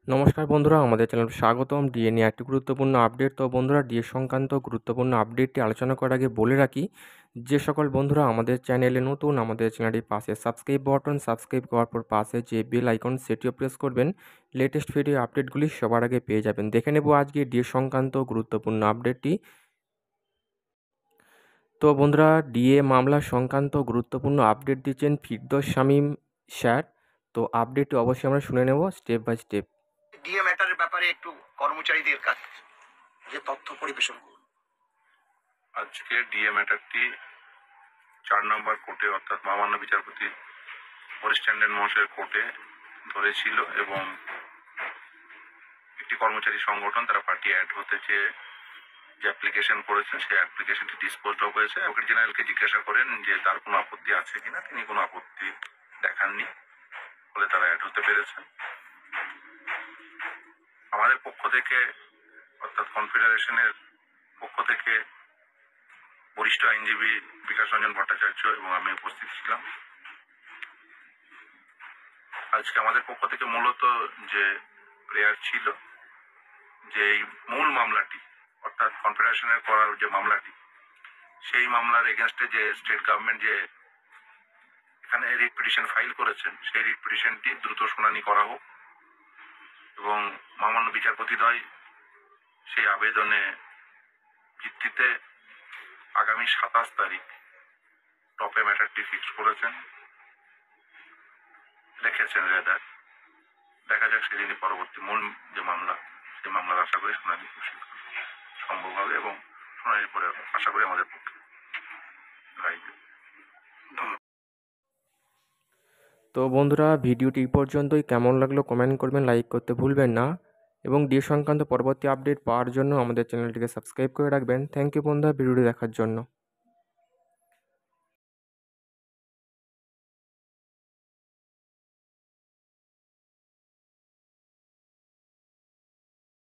নমস্কার বন্ধুরা, আমাদের চ্যানেলে স্বাগতম। ডিএ নিয়ে একটি গুরুত্বপূর্ণ আপডেট। তো বন্ধুরা, ডিএ সংক্রান্ত গুরুত্বপূর্ণ আপডেটটি আলোচনা করার আগে বলে রাখি, যে সকল বন্ধুরা আমাদের চ্যানেলে নতুন, আমাদের চ্যানেলটির পাশে সাবস্ক্রাইব করার পর পাশে যে বেল আইকন সেটিও প্রেস করবেন। লেটেস্ট ভিডিও আপডেটগুলি সবার আগে পেয়ে যাবেন। দেখে নেব আজকে ডিএ সংক্রান্ত গুরুত্বপূর্ণ আপডেটটি। তো বন্ধুরা, ডিএ মামলা সংক্রান্ত গুরুত্বপূর্ণ আপডেট দিচ্ছেন ফিরদৌস শামীম স্যার। তো আপডেটটি অবশ্যই আমরা শুনে নেব স্টেপ বাই স্টেপ। ডিএ ম্যাটারের ব্যাপারে একটু কর্মচারীদের কাছে যে তথ্য পরিবেশন করুন। আজকে ডিএ ম্যাটারটি 4 নম্বর কোর্টে অর্থাৎ মহামান্য বিচারপতি মরিস ট্যান্ডন মহাশয়ের কোর্টে ধরেছিল এবং একটি কর্মচারী সংগঠন তারা পার্টি অ্যাড হতে চেয়ে যে অ্যাপ্লিকেশন করেছেন সেই অ্যাপ্লিকেশনটি ডিসপোজ অফ হয়েছে। অ্যাডভোকেট জেনারেলকে জিজ্ঞাসা করেন যে তার কোনো আপত্তি আছে কিনা, তিনি কোনো আপত্তি দেখাননি, ফলে তারা অ্যাড হতে পেরেছেন। আমাদের পক্ষ থেকে অর্থাৎ কনফেডারেশনের পক্ষ থেকে বরিষ্ঠ আইনজীবী বিকাশ রঞ্জন ভট্টাচার্য এবং আমি উপস্থিত ছিলাম। আজকে আমাদের পক্ষ থেকে মূলত যে প্রেয়ার ছিল যে এই মূল মামলাটি অর্থাৎ কনফেডারেশনের করার যে মামলাটি, সেই মামলার এগেনস্টে যে স্টেট গভর্নমেন্ট যে এখানে রিট পিটিশন ফাইল করেছেন, সেই রিট পিটিশনটি দ্রুত শুনানি করা হোক এবং মহামান্য বিচারপতিদ্বয় সেই আবেদনে ভিত্তিতে আগামী 27 তারিখ টপে ম্যাটারটি ফিক্স করেছেন, লিখেছেন রেদার। দেখা যাক সেদিনই পরবর্তী মূল যে মামলা, সেই মামলার আশা করি শুনানি সম্ভব হবে এবং শুনানির পরে আশা করি আমাদের পক্ষে রায় দেবে। তো বন্ধুরা, ভিডিওটি এই পর্যন্তই। কেমন লাগলো কমেন্ট করবেন, লাইক করতে ভুলবেন না এবং ডিএ সংক্রান্ত পরবর্তী আপডেট পাওয়ার জন্য আমাদের চ্যানেলটিকে সাবস্ক্রাইব করে রাখবেন। থ্যাংক ইউ বন্ধুরা ভিডিওটি দেখার জন্য।